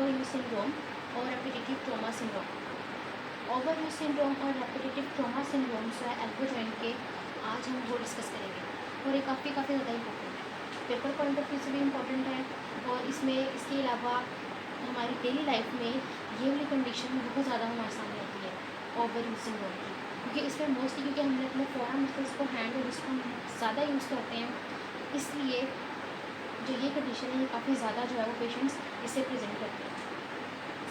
Over use syndrome और repetitive trauma syndrome. Over use syndrome और repetitive trauma syndrome जो है एल्बो जॉइंट के, आज हम वो डिस्कस करेंगे और ये काफ़ी ज़्यादा इंपॉर्टेंट है, पेपर पॉइंट ऑफ व्यू से भी इम्पॉर्टेंट है। और इसमें इसके अलावा हमारी डेली लाइफ में ये वाली कंडीशन बहुत ज़्यादा हमारे सामने आती है ओवर यूज सिंड्रोम की, क्योंकि इसमें मोस्टली क्योंकि हमने अपने फोरम मसल्स को हैंड और रिस्ट को ज़्यादा यूज़ करते हैं, इसलिए जो ये कंडीशन है ये काफ़ी ज़्यादा जो है वो पेशेंट्स इससे प्रेजेंट करते हैं।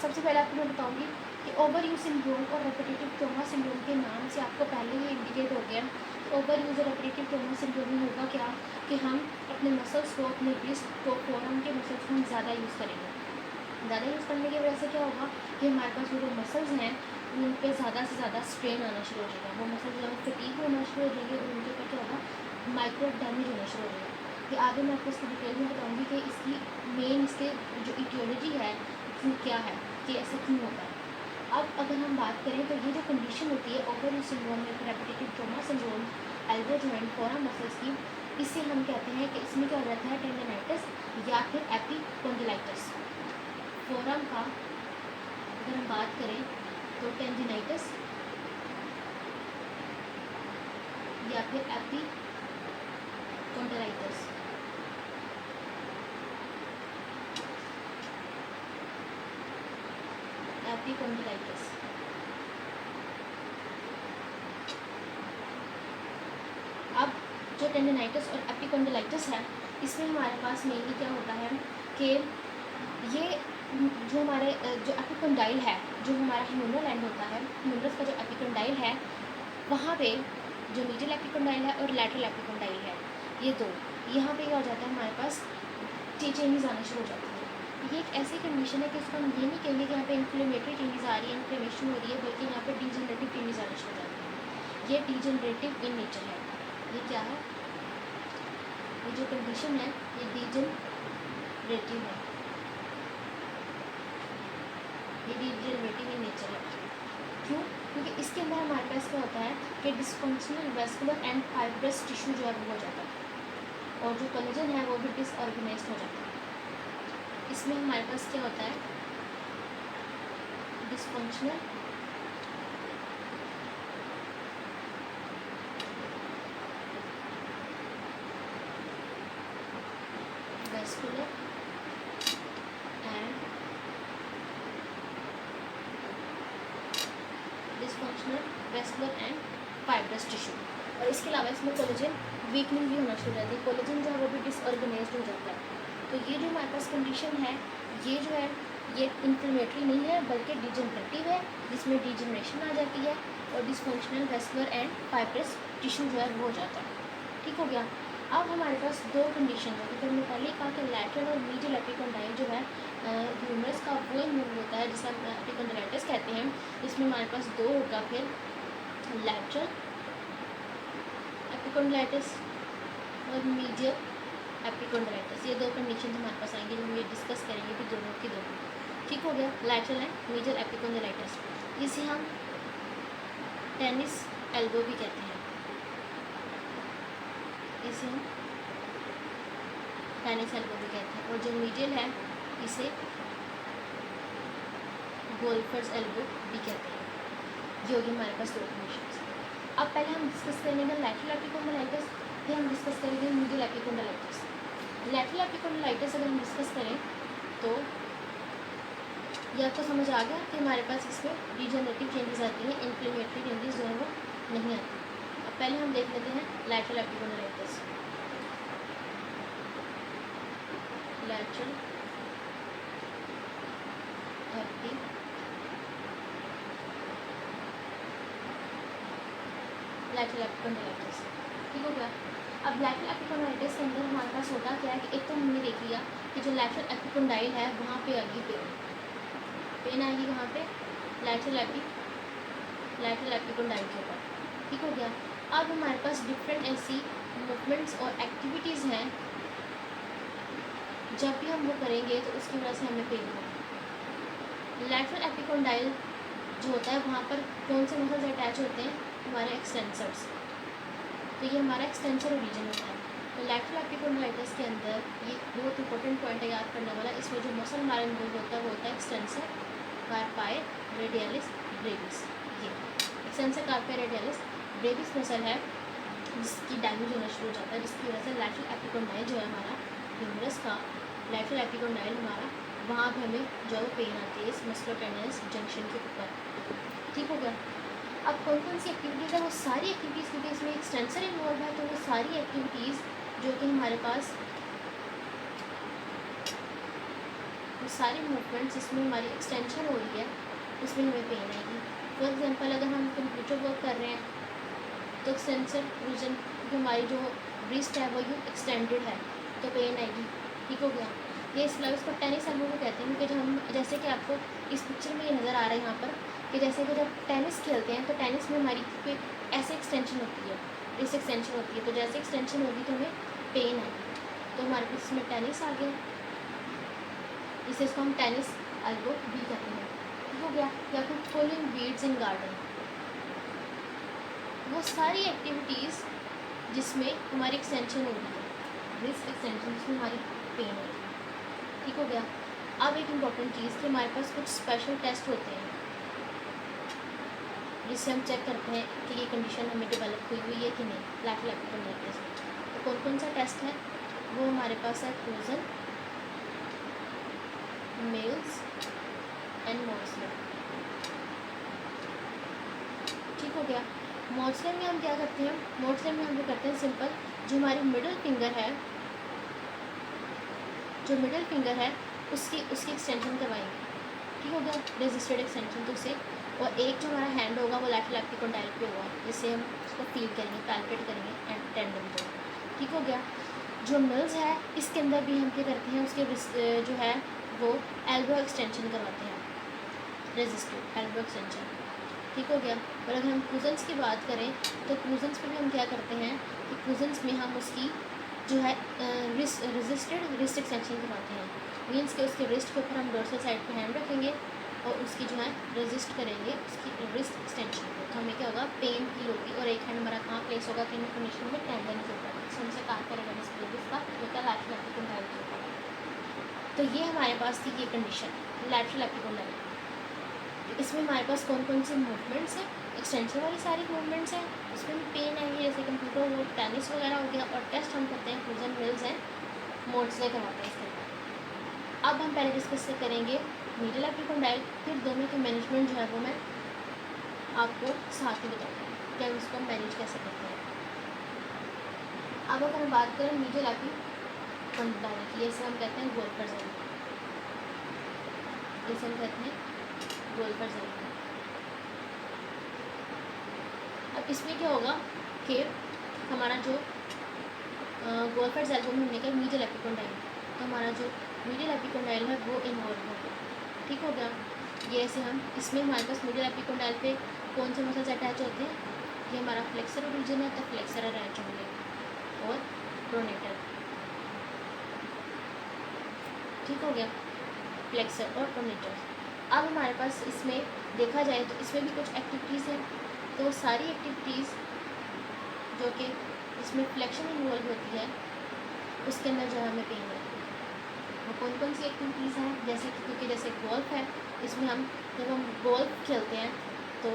सबसे पहले आपको मैं बताऊंगी कि ओवर यूज सिंड्रोम और रेपिटेटिव ट्रॉमा सिंड्रोम के नाम से आपको पहले ही इंडिकेट हो गया कि ओवर यूज और रेपिटेटिव ट्रॉमा सिंड्रोम में होगा क्या कि हम अपने मसल्स को, अपने रिस्ट को, फोरम के मसल्स को हम ज़्यादा यूज़ करेंगे। ज़्यादा यूज़ करने की वजह से क्या होगा कि हमारे पास जो मसल्स हैं उन पर ज़्यादा से ज़्यादा स्ट्रेन आना शुरू हो जाएगा, वो मसल्स ज़्यादा फटीग होना शुरू हो जाएंगे और उनके ऊपर क्या होगा, माइक्रो डैमेज होना शुरू हो जाएगा। कि आगे मैं आपको इसकी डिटेल में बताऊँगी कि इसकी मेन इसके जो इटियोलॉजी है क्या है, कि ऐसा क्यों होता है। अब अगर हम बात करें तो ये जो कंडीशन होती है ओवर यूज सिंड्रोम में, repetitive trauma syndrome, elbow joint, forum muscles की, इससे हम कहते हैं कि इसमें क्या हो जाता है, टेंडनाइटिस या फिर एपिकोंडाइलाइटिस। फोरम का अगर हम बात करें तो टेंडिनाइटिस या फिर एपिकोंडाइलाइटिस। एपिकोंडाइलाइटिस अब जो टेंडिनाइटिस और एपिकोंडाइलाइटिस है, इसमें हमारे पास मेनली क्या होता है कि ये जो हमारे जो एपिकोंडाइल है, जो हमारा ह्यूमरल एंड होता है, ह्यूमरस का जो एपिकोंडाइल है, वहाँ पे जो मीडियल एपिकोंडाइल है और लैटरल एपिकोंडाइल है, ये दो, यहाँ पे क्या हो जाता है, हमारे पास चेंजेस आना शुरू हो जाती है। ये एक ऐसी कंडीशन है कि इसको हम ये नहीं कहेंगे कि यहाँ पे इन्फ्लेमेटरी चेंजेस आ रही है, इन्फ्लेमेशन हो रही है, बल्कि यहाँ पे डीजनरेटिव चेंजेस आना शुरू हो जाते हैं। ये डीजनरेटिव इन नेचर है। ये क्या है, ये जो कंडीशन है ये डीजनरेटिव है, ये डीजनरेटिव इन नेचर है। क्यों? क्योंकि इसके अंदर हमारे पास क्या होता है कि dysfunctional vascular and fibrous tissue जो है वो हो जाता है और जो कोलेजन है वो भी डिसऑर्गेनाइज्ड हो जाता है। इसमें हमारे पास क्या होता है, dysfunctional vascular and dysfunctional vascular and fibrous tissue, और इसके अलावा इसमें कोलेजन वीकनिंग भी होना शुरू हो जाती है, कोलेजन जो है वो भी डिसऑर्गेनाइज्ड हो जाता है। तो ये जो हमारे पास कंडीशन है, ये जो है ये इन्फ्लेमेटरी नहीं है बल्कि डिजनरेटिव है, जिसमें डिजनरेशन आ जाती है और dysfunctional vascular and fibrous tissue जो है वो हो जाता है। ठीक हो गया। अब हमारे पास दो कंडीशन है, क्योंकि हमने पहले कहा कि लैटरल और मीडियल एपिकोंडाइल जो है ह्यूमरस का वो मूव होता है जिसे हम एपिकोंडाइलाइटिस कहते हैं। इसमें हमारे पास दो होगा, फिर लैटरल एपिकोंडाइलाइटिस और मीडियल एपिकोंडाइलाइटिस, ये दो कंडीशन हमारे पास आएंगे, हम ये डिस्कस करेंगे कि दोनों की दोनों। ठीक हो गया, लैटरल एंड मीडियल एपिकोंडाइलाइटिस। इसे हम टेनिस एल्बो भी कहते हैं, इसे हम टेनिस एल्बो भी कहते हैं, और जो मीडियल है इसे गोल्फर्स एल्बो भी कहते हैं। ये होगी हमारे पास दो कंडीशन। अब पहले हम डिस्कस करेंगे लैटरल एपिकोंडाइलाइटिस, फिर हम डिस्कस करेंगे मीडियल एपिकोंडाइलाइटिस। लैटरल एपिकोंडाइलाइटिस अगर हम डिस्कस करें तो ये आपको समझ आ गया कि हमारे पास इसमें डिजनरेटिव चेंजेस आती हैं, इन्फ्लेमेटरी चेंजेस जो है वो नहीं आती। अब पहले हम देख लेते हैं lateral epicondylitis. Lateral lateral epicondylitis. ठीक हो गया। अब लैटरल एपिकोंडाइलाइटिस के अंदर हमारे पास होता क्या है कि एक तो हमने देख लिया कि जो लैटरल एपिकोंडाइल है वहाँ पे आएगी पेन आएगी, कहाँ पे, लैटरल एपिकोंडाइल के ऊपर। ठीक हो गया। अब हमारे पास डिफरेंट ऐसी मूवमेंट्स और एक्टिविटीज़ हैं, जब भी हम वो करेंगे तो उसकी वजह से हमें पेन होगा। लैटरल एपिकोंडाइल जो होता है वहाँ पर कौन से मसल्स अटैच होते हैं, हमारे एक्सटेंसर्स। तो ये हमारा एक्सटेंसर रीजन होता है। तो लैटरल एपिकोंडाइलाइटिस के अंदर ये बहुत इंपॉर्टेंट पॉइंट है याद करने वाला, इसमें जो मसल हमारा इन्वॉल्व होता है वो होता है एक्सटेंसर कार्पाई रेडियलिस ब्रेविस। ये एक्सटेंसर कार्पाई रेडियलिस ब्रेविस मसल है जिसकी डैमेज होना शुरू हो जाता है, जिसकी वजह से लैटरल एपिकोंडाइल जो है हमारा ह्यूमरस का लैटरल एपिकोंडाइल हमारा, वहाँ पर हमें जो पेन आती है इस मस्कुलोटेनियस जंक्शन के ऊपर। ठीक हो गया। अब कौन कौन सी एक्टिविटीज़ है, वो सारी एक्टिविटीज़, क्योंकि इसमें एक्सटेंसर इन्वॉल्व है तो वो सारी एक्टिविटीज़ जो कि हमारे पास, वो सारी मूवमेंट्स जिसमें हमारी एक्सटेंशन हो रही है उसमें हमें पेन आएगी। फॉर एग्जांपल अगर हम कंप्यूटर वर्क कर रहे हैं तो एक्सटेंसर रीजन जो हमारी जो रिस्ट है वो यूँ एक्सटेंडेड है तो पेन आएगी। ठीक हो गया। ये इसको टेनिस एल्बो को कहते हैं, क्योंकि जब हम, जैसे कि आपको इस पिक्चर में ये नज़र आ रहा है यहाँ पर कि जैसे कि जब टेनिस खेलते हैं तो टेनिस में हमारी कोई ऐसे एक्सटेंशन होती है, रिस्ट एक्सटेंशन होती है, तो जैसे एक्सटेंशन होगी तो हमें पेन आएगी। तो हमारे पास इसमें टेनिस आ गया, इसको हम टेनिस एल्बो भी कहते हैं। ठीक हो गया। या फिर पुलिंग वीड्स इन गार्डन, वो सारी एक्टिविटीज़ जिसमें हमारी एक्सटेंशन हो रही है, रिस्ट एक्सटेंशन, जिसमें हमारी पेन है। ठीक हो गया। अब एक इम्पॉर्टेंट चीज़ कि हमारे पास कुछ स्पेशल टेस्ट होते हैं जिससे हम चेक करते हैं कि ये कंडीशन हमें डेवलप हुई है कि नहीं, लैटरल एपिकोंडाइल टेस्ट। तो कौन कौन सा टेस्ट है, वो हमारे पास है क्रूजन, मेल्स एंड मॉर्सलर। ठीक हो गया। मॉर्सलर में हम क्या करते हैं, मॉर्सलर में हम जो करते हैं सिंपल, जो हमारी मिडिल फिंगर है, जो मिडिल फिंगर है उसकी एक्सटेंशन करवाएंगे। ठीक हो गया, रेजिस्टेड एक्सटेंशन तो उसे, और एक जो हमारा हैंड होगा वो लैटरल एपिकोंडाइल पे होगा, जिससे हम उसको फील करेंगे, पैल्पेट करेंगे एंड टेंडन को। ठीक हो गया। जो मिल्स है इसके अंदर भी हम क्या करते हैं, उसके जो है वो एल्बो एक्सटेंशन करवाते हैं, रेजिस्टेड एल्बो एक्सटेंशन। ठीक हो गया। और अगर हम क्रूजन्स की बात करें तो क्रूजन्स पे भी हम क्या करते हैं कि क्रूजन्स में हम उसकी जो है रेजिस्टेड रिस्ट एक्सटेंशन करवाते हैं, मीन्स के उसके रिस्ट के ऊपर हम डोर्सल साइड पे हैंड रखेंगे और उसकी जो है रेजिस्ट करेंगे उसकी रिस्ट एक्सटेंशन को, तो हमें क्या होगा, पेन फील होगी। और एक हैंड हमारा कहाँ प्लेस होगा, तीनों कंडीशन में टेंडन के ऊपर, हमसे काम करेगा इसका जो क्या लैटरल एपिकोंडाइल के ऊपर। तो ये हमारे पास थी ये कंडीशन लैटरल एपिकोंडाइल। इसमें हमारे पास कौन कौन सी मूवमेंट्स हैं, एक्सटेंशन वाली सारी मूवमेंट्स हैं, उसमें पेन आएंगे, जैसे कंप्यूटर वो टेनिस वगैरह हो गया। और टेस्ट हम करते हैं क्रूजन, मिल्स एंड मॉर्सलर करवाते हैं इसके ऊपर। अब हम पहले डिस्कस करेंगे मिडिल एपिकोंडाइल, फिर दोनों की मैनेजमेंट जो है वो मैं आपको साथ ही बताऊँगी कि हम इसको मैनेज कैसे करते हैं। अब अगर हम बात करें मिडिल एपिकोंडाइल की, जैसे हम कहते हैं गोल्फर जोन, जैसे हम कहते हैं गोल्फर जोन। अब इसमें क्या होगा कि हमारा जो गोल्फर एल्बो में हमने कहा मिडिल एपिकोंडाइल, तो हमारा जो मिडिल एपिकोंडाइल है वो इन्वॉल्व होगा। ठीक हो गया। ये ऐसे हम इसमें हमारे पास मिडिल एपिकोंडाइल पे कौन से मसल्स अटैच होते हैं, ये हमारा फ्लेक्सर रीजन है तो फ्लेक्सर अटैच होंगे और प्रोनेटर। ठीक हो गया, फ्लेक्सर और प्रोनेटर। अब हमारे पास इसमें देखा जाए तो इसमें भी कुछ एक्टिविटीज़ हैं, तो सारी एक्टिविटीज़ जो कि इसमें फ्लेक्शन इन्वॉल्व होती है उसके अंदर जो है हमें पेन है। वो कौन कौन सी एक्टिविटीज़ हैं, जैसे कि क्योंकि जैसे गोल्फ है, इसमें हम जब हम गोल्फ खेलते हैं तो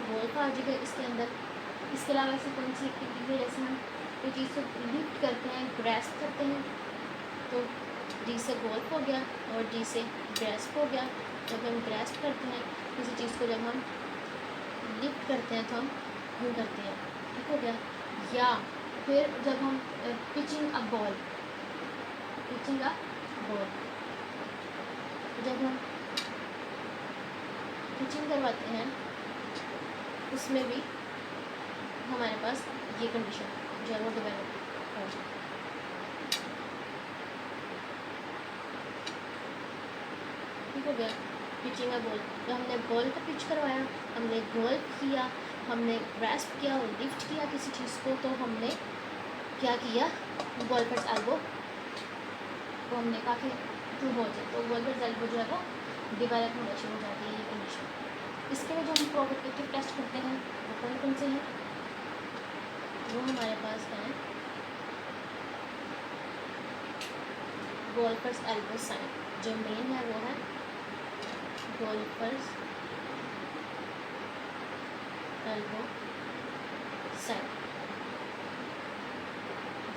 गोल्फ आ जाएगा इसके अंदर। इसके अलावा ऐसी कौन सी एक्टिविटीज़ है, जैसे हम कोई चीज़ को लिफ्ट करते हैं, ग्रैस्प करते हैं, तो डी से गोल्फ हो गया और डी से ग्रैस्प हो गया। जब हम ग्रैस्प करते हैं किसी चीज़ को, जब हम लिफ्ट करते हैं तो हम यूँ करते हैं। ठीक हो गया। या फिर जब हम पिचिंग अ बॉल, जब हम पिचिंग करवाते हैं उसमें भी हमारे पास ये कंडीशन जो है वो डेवलप हो जाए। ठीक हो गया। पिचिंग अ बॉल, जब हमने बॉल को पिच करवाया, हमने गोल्फ किया, हमने ग्रैस्प किया और लिफ्ट किया किसी चीज़ को, तो हमने क्या किया, गोल्फर्स एल्बो को हमने काफ़ी इम्प्रूव हो जाए, तो गोल्फर्स एल्बो जो है वो डेवलप होना शुरू हो जाती है ये कंडीशन। इसके लिए जो हम प्रोवोकेटिव टेस्ट करते हैं वो कौन कौन से हैं, वो हमारे पास हैं गोल्फर्स एल्बो साइन, जो मेन है वो है गोल्फर्स एल्बो साइड,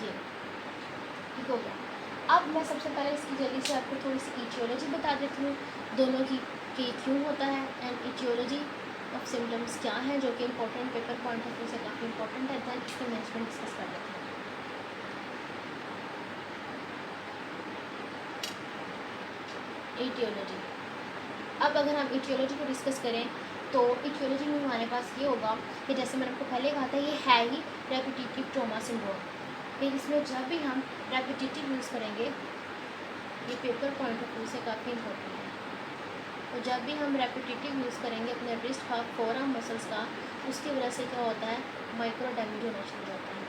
ये ठीक हो गया। अब मैं सबसे पहले इसकी जल्दी से आपको थोड़ी सी इटियोलॉजी बता देती हूँ दोनों की, कि क्यों होता है, एंड इटियोलॉजी ऑफ सिम्टम्स क्या है, जो कि important paper point of view से काफ़ी इंपॉर्टेंट है। दैन इसका मैनेजमेंट डिस्कस कर लेते हैं। इटियोलॉजी, अब अगर हम इटियोलॉजी को डिस्कस करें तो इटियोलॉजी में हमारे पास ये होगा कि जैसे मैंने आपको पहले कहा था, ये है ही रेपिटेटिव ट्रॉमा सिंड्रोम। फिर इसमें जब भी हम रेपिटेटिव यूज़ करेंगे, ये पेपर पॉइंट ऑफ व्यू से काफ़ी इंपॉर्टेंट है, तो जब भी हम रेपिटेटिव यूज़ करेंगे अपने रिस्ट का, फोरआर्म मसल्स का, उसकी वजह से क्या होता है, माइक्रो डैमेज होना शुरू हो जाता है।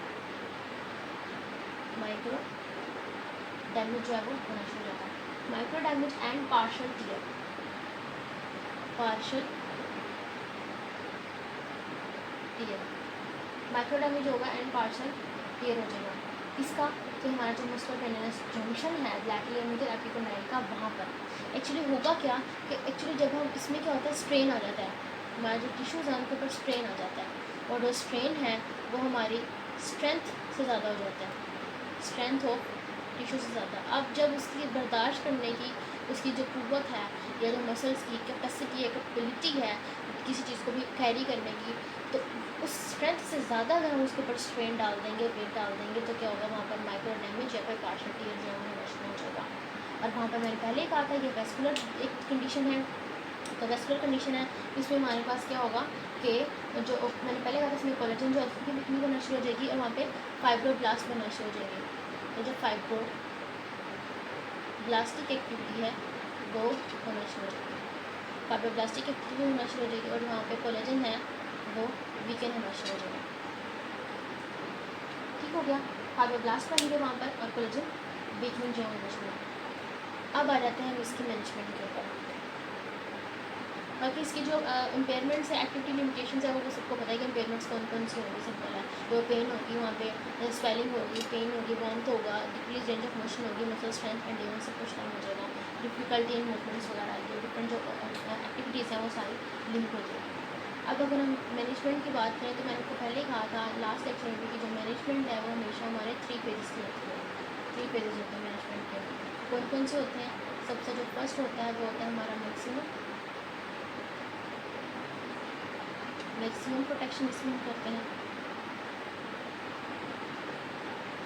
माइक्रो डैमेज जो है वो होना शुरू हो जाता है। Micro damage and partial tear, partial tear, micro damage होगा एंड पार्शल टियर हो जाएगा। इसका तो हमारा जो मस्कुलर टेंडनस जंक्शन है लैटरल मीडियल एपिकोंडाइल का, वहाँ पर एक्चुअली होगा क्या कि एक्चुअली जब हम इसमें क्या होता है, स्ट्रेन आ जाता है, हमारा जो टिश्यूज़ है उनके ऊपर स्ट्रेन आ जाता है, और जो स्ट्रेन है वो हमारी स्ट्रेंथ से ज़्यादा हो जाता है, स्ट्रेंथ ऑफ टिश्यू से ज़्यादा। अब जब उसकी बर्दाश्त करने की उसकी जो कुव्वत है, या जो मसल्स की कैपेसिटी है, कैपेबिलिटी है किसी चीज़ को भी कैरी करने की, तो उस स्ट्रेंथ से ज़्यादा अगर हम उसके ऊपर स्ट्रेन डाल देंगे, वेट डाल देंगे, तो क्या होगा, वहाँ पर माइक्रो डैमेज या फिर पार्शल टियर जो है वो शुरू हो जाएगा। और वहाँ पर मैंने पहले ही कहा था ये वेस्कुलर एक कंडीशन है, तो वेस्कुलर कंडीशन है, इसमें हमारे पास क्या होगा कि जो मैंने पहले कहा था, इसमें कोलेजन जो है बिकनी बनना शुरू हो जाएगी, और वहाँ पे फाइब्रोब्लास्ट बनना शुरू हो जाएगी। तो जो फाइब्रोब्लास्टिक एक्टिविटी है वो होना शुरू हो जाएगी, फाइब्रोब्लास्टिक एक्टिविटी होना शुरू हो जाएगी, और वहाँ पे कोलेजन है वो वीकन होना शुरू हो जाएगा। ठीक हो गया, फाइब्रोब्लास्ट बनेंगे वहाँ पर, और कोलेजन वीकनिंग जो होना शुरू हो। अब आ जाते हैं हम इसकी मैनेजमेंट के ऊपर। बाकी इसकी जो इम्पेयरमेंट्स है, एक्टिविटी लिमिटेशंस है, वो सबको पता है कि इम्पेयरमेंट्स कौन कौन सी होंगी। सिंपल है, जो पेन होगी वहाँ पे स्वेलिंग होगी, पेन होगी, वॉर्मथ होगा, डिक्रीज रेंज ऑफ मोशन होगी, मसल स्ट्रेंथ एंड सब कुछ कम हो जाएगा, डिफिकल्टी इन मूवमेंट्स वगैरह आएगी, डिफरेंट जो एक्टिविटीज़ हैं वो सारी लिमिट हो जाएगी। अब अगर हम मैनेजमेंट की बात करें, तो मैंने आपको पहले ही कहा था लास्ट लेक्चर में कि जो मैनेजमेंट है वो हमेशा हमारे 3 फेजेस की होती है। 3 फेजेस होते हैं मैनेजमेंट के। कौन कौन से होते हैं? सबसे जो फर्स्ट होता है वो होता है हमारा मैक्सिमम प्रोटेक्शन, इसमें हम करते हैं,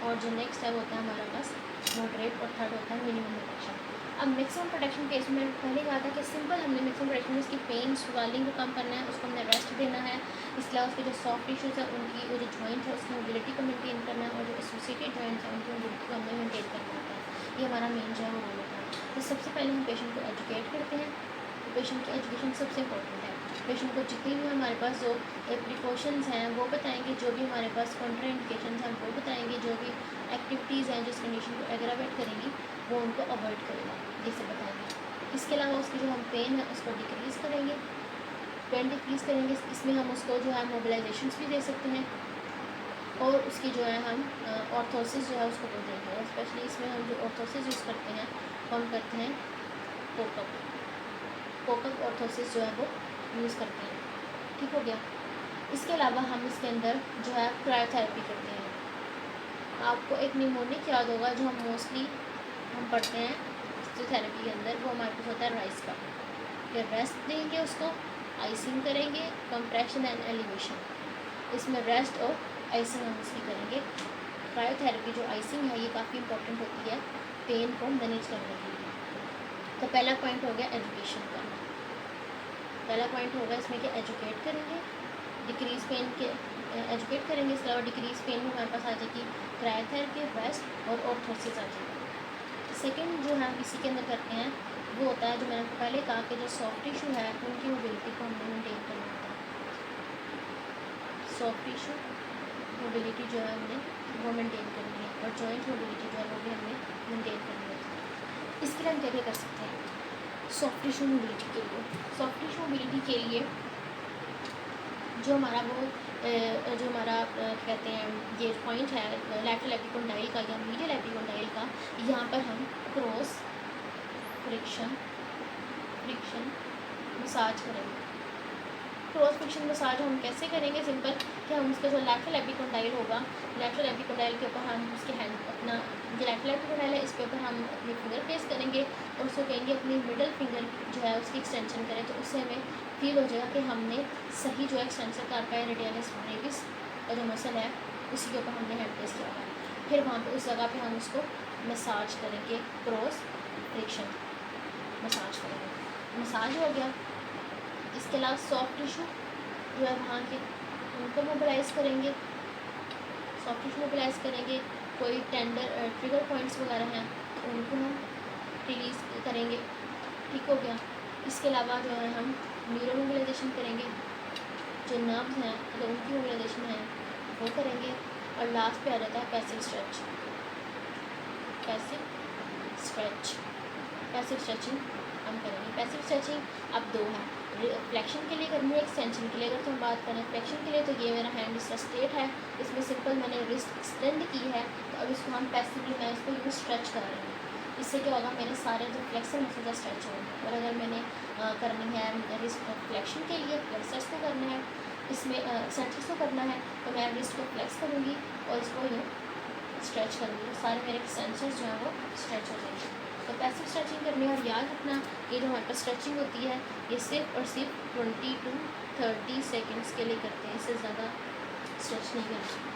और जो नेक्स्ट है वो होता है हमारा पास मॉडरेट, और थर्ड होता है मिनिमम प्रोटेक्शन। अब मैक्सिमम प्रोटेक्शन केस में पहले कहा था कि सिंपल हमने मैक्सिमम प्रोटेक्शन में इसकी पेन स्वेलिंग को कम करना है, उसको हमने रेस्ट देना है, इसके अलावा उसके जो सॉफ्ट टिश्यूज़ है उनकी वो जो जॉइंट है उसकी मोबिलिटी को मेंटेन करना है, और जो एसोसिएटेड जॉइंट्स हैं उनकी मोबिलिटी को हमें मेंटेन करना होता है। ये हमारा मेन जो है वो रोल होता है। तो सबसे पहले हम पेशेंट को एजुकेट करते हैं, तो पेशेंट की एजुकेशन सबसे इंपॉर्टेंट है। पेशेंट को जितनी भी हमारे पास जो प्रिकॉशंस हैं वो बताएंगे, जो भी हमारे पास कॉन्ट्राइंडिकेशंस हैं वो बताएंगे, जो भी एक्टिविटीज़ हैं जिस कंडीशन को एग्रावेट करेंगी वो उनको अवॉइड करेगा, ये सब बताएंगे। इसके अलावा उसकी जो हम पेन है उसको डिक्रीज़ करेंगे, पेन डिक्रीज़ करेंगे, इसमें हम उसको जो है मोबिलाइजेशंस भी दे सकते हैं, और उसकी जो है हम ऑर्थोसिस जो है उसको बोल देंगे, और स्पेशली इसमें हम जो ऑर्थोसिस यूज़ करते हैं हम करते हैं कोकअप ऑर्थोसिस जो है वो यूज़ करते हैं। ठीक हो गया। इसके अलावा हम इसके अंदर जो है क्रायोथेरेपी करते हैं। आपको एक निमोनिक याद होगा जो हम मोस्टली हम पढ़ते हैं फिजियोथेरेपी के अंदर, वो हमारे पास होता है राइस का। फिर रेस्ट देंगे उसको, आइसिंग करेंगे, कंप्रेशन एंड एलिवेशन, इसमें रेस्ट और आइसिंग हम इसकी करेंगे। क्रायोथेरेपी जो आइसिंग है ये काफ़ी इंपॉर्टेंट होती है पेन को मैनेज करने के लिए। तो पहला पॉइंट हो गया एजुकेशन का, पहला पॉइंट होगा इसमें कि एजुकेट करेंगे, डिक्रीज़ पेन के एजुकेट करेंगे, इसके अलावा डिक्रीज़ पेन में हमारे पास आ जाएगी क्रायोथेरेपी, रेस्ट और ऑर्थोसिस आ जाएगी। सेकंड जो हम इसी के अंदर करते हैं वो होता है जो मैंने आपको पहले कहा कि जो सॉफ्ट टिश्यू है उनकी मोबिलिटी को हमें मेनटेन करना होता है। सॉफ्ट टिश्यू मोबिलिटी जो है हमने वो मेनटेन करनी है, और जॉइंट मोबिलिटी जो है वो भी हमें मेनटेन करनी होती है। इसके लिए हम क्या क्या कर सकते हैं सॉफ्ट टिश्यू मोबिलिटी के लिए? सॉफ्ट टिश्यू मोबिलिटी के लिए जो हमारा वो जो हमारा कहते हैं ये पॉइंट है लैटरल एपिकोंडाइल का या मीडियल एपिकोंडाइल का, यहाँ पर हम क्रॉस फ्रिक्शन मसाज करेंगे। क्रॉस फ्रिक्शन मसाज हम कैसे करेंगे? सिंपल कि हम उसका जो लैटरल एपिकोंडाइल होगा, लैटरल एपिकोंडाइल के ऊपर हम उसके हैंड अपना जो लैटरल एपिकोंडाइल है इस पे ऊपर हम अपनी फिंगर प्लेस करेंगे और उसको कहेंगे अपनी मिडल फिंगर जो है उसकी एक्सटेंशन करें, तो उससे हमें फील हो जाएगा कि हमने सही जो है एक्सटेंसर कार्पाई रेडियलिस ब्रेविस का जो मसल है उसी के ऊपर हमने हैंड प्लेस किया है। फिर वहाँ पे उस जगह पे हम उसको मसाज करेंगे, क्रॉस फ्रिक्शन मसाज करेंगे। मसाज हो गया। इसके अलावा सॉफ्ट टिशू जो है वहाँ के उनको मोबिलाइज़ करेंगे, सॉफ्ट टिशू मोबिलाइज़ करेंगे। कोई टेंडर ट्रिगर पॉइंट्स वगैरह हैं तो उनको हम रिलीज़ करेंगे। ठीक हो गया। इसके अलावा जो है हम न्यूरो मोबिलाइजेशन करेंगे, जो नर्व्स हैं अगर उनकी मोबिलाइजेशन है वो करेंगे। और लास्ट पे आ जाता है passive stretch. Passive stretch, passive stretching हम करेंगे। पैसिव स्ट्रेचिंग अब दो है, फ्लेक्शन के लिए करनी है, एक्सटेंशन के लिए। अगर हम बात करें फ्लेक्शन के लिए तो ये मेरा हैंड इसका स्ट्रेट है, इसमें सिंपल मैंने रिस्ट एक्सटेंड की है, तो अब इसको हम पैसिवली मैं इसको यूँ स्ट्रेच कर रही हूँ। इससे क्या होगा, मेरे सारे जो फ्लेक्सर मसल्स है स्ट्रेच होंगे। और अगर मैंने करनी है रिस्ट फ्लेक्शन के लिए फ्लेक्सर्स को करना है, इसमें एक्सटेंशंस को करना है, तो मैं रिस्ट को फ्लेक्स करूँगी और इसको यूँ स्ट्रेच करूँगी, तो सारे मेरे एक्सटेंशंस जो हैं वो स्ट्रेच हो जाएंगे। तो पैसिव स्ट्रेचिंग करनी है। और याद रखना ये जो हमारे पास स्ट्रेचिंग होती है ये सिर्फ और सिर्फ 20 to 30 सेकेंड्स के लिए करते हैं, इससे ज़्यादा स्ट्रेच नहीं करना।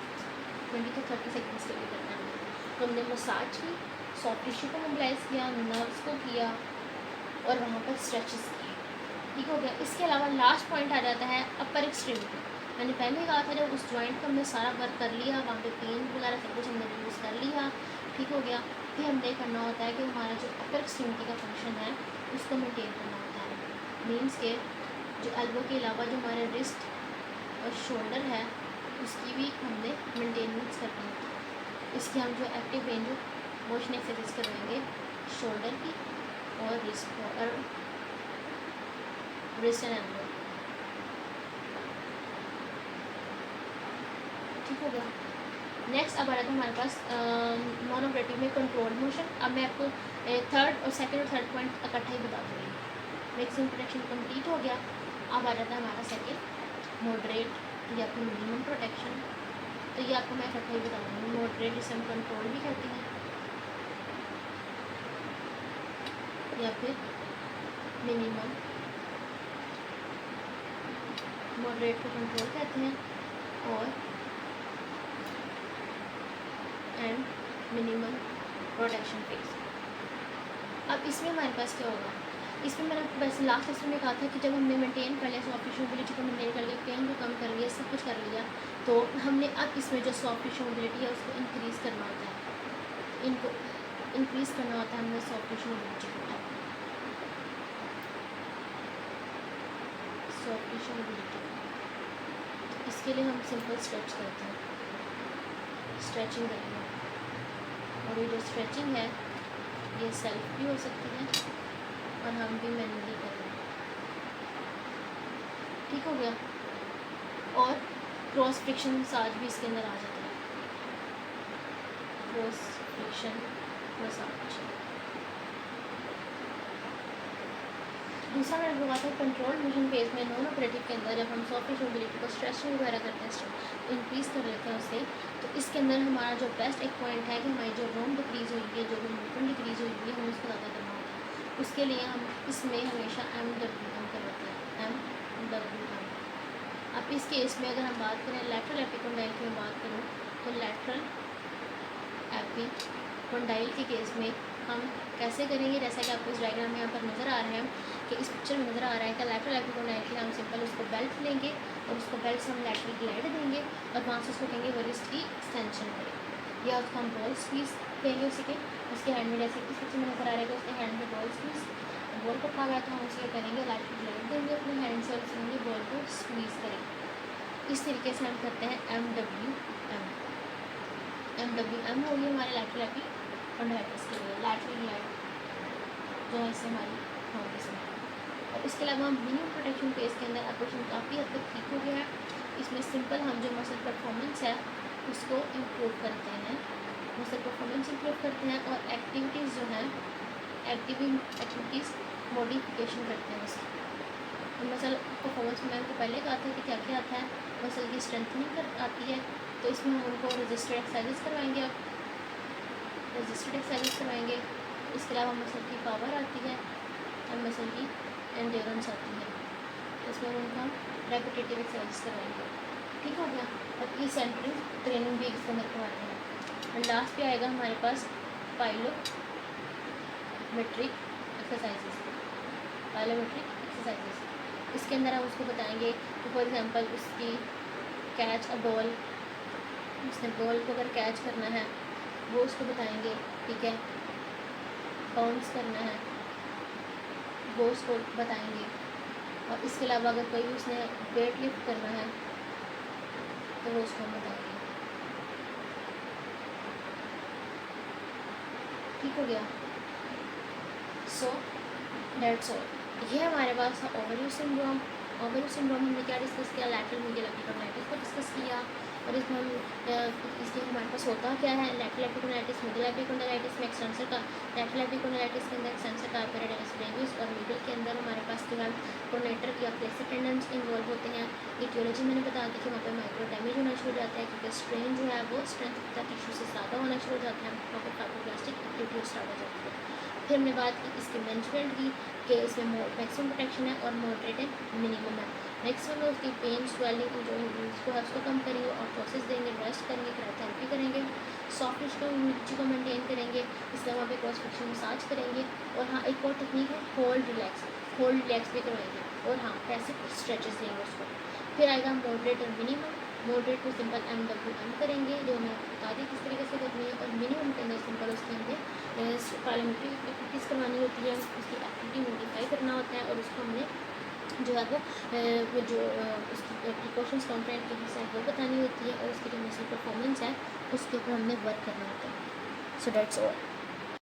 20 to 30 सेकेंड्स के लिए करना है। तो हमने मसाज की, सॉफ्ट टिश्यू को मोबिलाइज़ किया, नर्व्स को किया और वहाँ पर स्ट्रेचेस किए। ठीक हो गया। इसके अलावा लास्ट पॉइंट आ जाता है अपर एक्सट्रीमिटी। मैंने पहले कहा था जब उस जॉइंट का हमने सारा वर्क कर लिया, वहाँ पे पेन वगैरह सब कुछ हमने यूज़ कर लिया, ठीक हो गया। फिर हमने करना होता है कि हमारा जो अपर एक्सट्रीमिटी का फंक्शन है उसको मेंटेन करना होता है। मीन्स के जो एल्बो के अलावा जो हमारे रिस्ट और शोल्डर है उसकी भी हमने मेंटेनेंस करनी होती है। इसकी हम जो active range of motion exercise करवाएंगे शोल्डर की और रिस्ट एंड एल्बो। ठीक हो गया। नेक्स्ट अब आ रहा था हमारे पास नॉन ऑपरेटिव में कंट्रोल मोशन। अब मैं आपको थर्ड और सेकंड और थर्ड पॉइंट इकट्ठा ही बता दूँगी। मैक्सिमम प्रोटेक्शन कंप्लीट हो गया। अब आ जाता है हमारा सेकंड मॉडरेट या फिर मिनिमम प्रोटेक्शन। तो ये आपको मैं इकट्ठा ही बता दूँगी। मॉडरेट जिसे हम कंट्रोल भी कहते हैं या फिर मिनिमम, मॉडरेट को कंट्रोल कहते हैं और एंड मिनिमम प्रोटेक्शन फेज। अब इसमें हमारे पास क्या होगा, इसमें मैंने आपको वैसे लास्ट लेक्चर में कहा था कि जब हमने मेंटेन कर लिया सॉफ्ट टिश्यू मोबिलिटी को मेंटेन कर लिया, पेन को कम कर लिया, सब कुछ कर लिया, तो हमने अब इसमें जो सॉफ्ट टिश्यू मोबिलिटी है उसको इंक्रीज़ करना होता है। इनको इंक्रीज़ करना होता है हमने सॉफ्ट टिश्यू मोबिलिटी को। सॉफ्ट टिश्यू मोबिलिटी इसके लिए हम सिंपल स्ट्रेच करते हैं, स्ट्रेचिंग करेंगे। और ये जो स्ट्रेचिंग है ये सेल्फ भी हो सकती है और हम भी मैनुअली करेंगे। ठीक हो गया। और क्रॉस फ्रिक्शन मसाज भी इसके अंदर आ जाता है, क्रॉस फ्रिक्शन मसाज। दूसरा मैंने बोला था कंट्रोल मोशन फेज में नॉन ऑपरेटिव के अंदर जब हम सॉफ्ट टिश्यू मोबिलिटी को स्ट्रेचिंग वगैरह करते हैं, इंक्रीज़ कर लेते हैं उससे, तो इसके अंदर हमारा जो बेस्ट एक पॉइंट है कि हमारी जो रोम डिक्रीज़ हुई है, जो भी मूवमेंट डिक्रीज़ हुई है, हमें उसको ज़्यादा करना होता है। उसके लिए हम इसमें हमेशा MWM करवाते हैं, MWM। अब इस केस में अगर हम बात करें लैटरल एपिकोंडाइल की मैं बात करूँ तो लैटरल एपिकोंडाइल के केस में हम कैसे करेंगे, जैसा कि आपको इस डायग्राम में यहाँ पर नज़र आ रहा है कि इस पिक्चर में नज़र आ रहा है कि लैटरल एपिकोंडाइल के लिए हम सिंपल उसको बेल्ट लेंगे और उसको बेल्ट से हम लैटरल ग्लाइड देंगे और वहाँ से उसको कहेंगे वो रिस्ट की एक्सटेंशन करें, या उसको हम बॉल स्क्वीज़ कहेंगे उसके हैंड में, जैसे इस पिक्चर में नज़र आ रहा है कि उसके हैंड में बॉल स्क्वीज़, बॉल को खा गया तो हम उसको करेंगे लैटरल ग्लाइड देंगे अपने हैंड से और उसके बॉल को स्क्वीज़ करेंगे। इस तरीके से हम करते हैं MWM। MWM होगी हमारे लैटरल एपिकोंडाइटिस के लिए, लैटरल ग्लाइड जो है इससे हमारी होगी इसमें। और इसके अलावा हम मिनिमम प्रोटेक्शन फेज के अंदर ऑपरेशन काफ़ी हद तक ठीक हो गया है। इसमें सिंपल हम जो मसल परफॉर्मेंस है उसको इम्प्रूव करते हैं, मसल परफॉर्मेंस इम्प्रूव करते हैं और एक्टिविटीज़ जो हैं एक्टिविटीज़ मॉडिफिकेशन करते हैं उसकी। और मसल परफॉर्मेंस में मैंने आपको पहले कहा था कि क्या क्या आता है, मसल की स्ट्रेंथनिंग कर आती है। तो इसमें हम उनको रजिस्टर्ड एक्सरसाइज करवाएंगे, आप रजिस्टर्ड एक्सरसाइज करवाएंगे। इसके अलावा मसल की पावर आती है और मसल की एंड्योरेंस आती है। तो इसमें उनको हम रेपिटेटिव एक्सरसाइज करवाएंगे। ठीक हो गया। और ई सेंटरिंग ट्रेनिंग भी इसके अंदर करवानी है। और लास्ट पे आएगा हमारे पास पाइलोमेट्रिक एक्सरसाइजेस, पाइलोमेट्रिक एक्सरसाइजेस। इसके अंदर हम उसको बताएंगे कि फॉर एग्जांपल उसकी कैच अ बॉल, उसने बॉल को अगर कैच करना है वो उसको बताएंगे, ठीक है। बाउंस करना है वो उसको बताएंगे। और इसके अलावा अगर कोई उसने वेट लिफ्ट करना है तो वो उसको हम बताएंगे। ठीक हो गया। So that's all. ये हमारे पास था ओवरव्यू सिंड्रोम। ओवरव्यू सिंड्रोम हमने क्या डिस्कस किया, लैटरल मीडियल एपिकॉन्डाइटिस को डिस्कस किया। और इसमें हम इसके हमारे पास होता क्या है, लैटरल एपिकॉन्डाइटिस, मिडिल एपिकॉन्डाइटिस में एक्सटेंसर का, लैटरल एपिकॉन्डाइटिस के अंदर एक्सटेंसर कार्पेराइटिस ब्रेविस, और मिडिल के अंदर हमारे पास जो है प्रोनेटर या प्लेसिड टेंडेंस इन्वॉल्व होते हैं। इटियोलॉजी मैंने बता दी कि वहाँ पर माइक्रो डैमेज होना शुरू हो जाता है, क्योंकि स्ट्रेन जो है वो स्ट्रेंथ का टिश्यू से ज़्यादा होना शुरू हो जाता है, वहाँ पर फाइब्रोब्लास्टिक एक्टिविटी स्टार्ट हो जाती है। फिर हमने बात की इसके मैनेजमेंट की कि इसमें मैक्सिमम प्रोटेक्शन है और मॉडरेट है, मिनिमम है। मैक्सिमम में उसकी पेन स्वेलिंग जो उसको है उसको कम करेंगे, और प्रोसेस देंगे, रेस्ट करेंगे, क्रायोथेरेपी करेंगे, सॉफ्ट टिश्यू को मेंटेन करेंगे, इसके वहाँ पे क्रॉस फ्रिक्शन मसाज करेंगे। और हाँ, एक और टेक्निक है होल्ड रिलैक्स भी करवाएंगे। और हाँ, पैसिव स्ट्रेचेस देंगे उसको। फिर आएगा मॉडरेट और मिनिमम। मॉडरेट को सिंपल MWM करेंगे, जो मैं आपको बता दी किस तरीके से करनी है। और मिनिमम के अंदर सिंपल उसके हमने पार्लियामेंट्री एक्टिविटीज़ करवानी होती है, उसकी एक्टिविटी मॉडिफाई करना होता है, और उसको हमने जो है वो जो उसकी प्रिकॉशंस काउंटर एक्टिविटीज़ है वो बतानी होती है, और उसकी जो मसल परफॉर्मेंस है उसके ऊपर हमने वर्क करना होता है। So that's all.